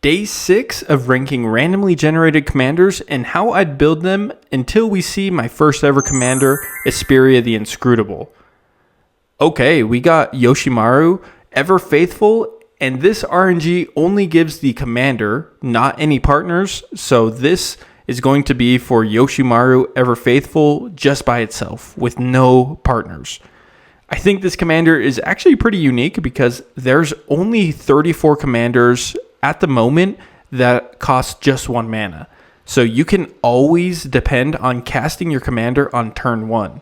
day 6 of ranking randomly generated commanders and how I'd build them until we see my first ever commander, Asperia the Inscrutable. Okay, we got Yoshimaru Ever Faithful, and this RNG only gives the commander, not any partners, so this is going to be for Yoshimaru Ever Faithful just by itself, with no partners. I think this commander is actually pretty unique because there's only 34 commanders at the moment that cost just 1 mana. So you can always depend on casting your commander on turn 1.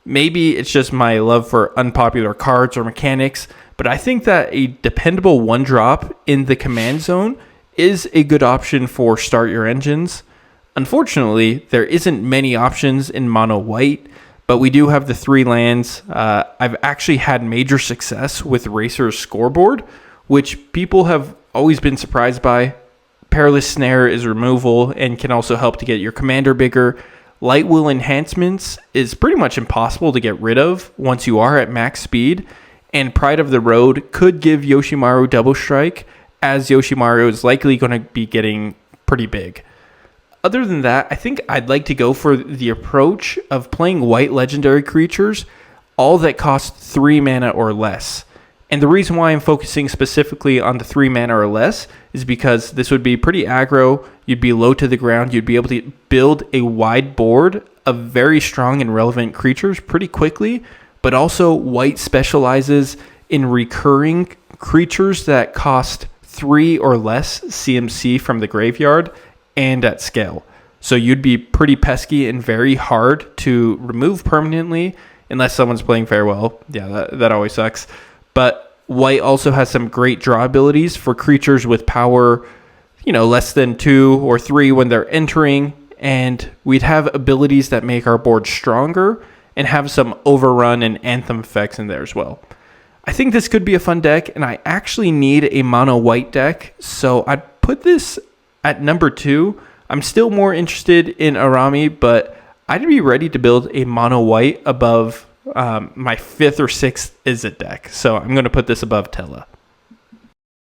Maybe it's just my love for unpopular cards or mechanics, but I think that a dependable 1-drop in the command zone is a good option for start your engines. Unfortunately, there isn't many options in mono white, but we do have the 3 lands. I've actually had major success with Racer's Scoreboard, which people have always been surprised by. Perilous Snare is removal and can also help to get your commander bigger. Light Will Enhancements is pretty much impossible to get rid of once you are at max speed. And Pride of the Road could give Yoshimaru double strike, as Yoshimaru is likely going to be getting pretty big. Other than that, I think I'd like to go for the approach of playing white legendary creatures, all that cost 3 mana or less. And the reason why I'm focusing specifically on the 3 mana or less is because this would be pretty aggro, you'd be low to the ground, you'd be able to build a wide board of very strong and relevant creatures pretty quickly, but also white specializes in recurring creatures that cost 3 or less CMC from the graveyard and at scale. So you'd be pretty pesky and very hard to remove permanently unless someone's playing Farewell. Yeah, that always sucks. But white also has some great draw abilities for creatures with power, less than 2 or 3 when they're entering. And we'd have abilities that make our board stronger and have some overrun and anthem effects in there as well. I think this could be a fun deck, and I actually need a mono white deck. So I'd put this at number 2. I'm still more interested in Arami, but I'd be ready to build a mono white above my 5th or 6th Izzet deck. So I'm going to put this above Tella.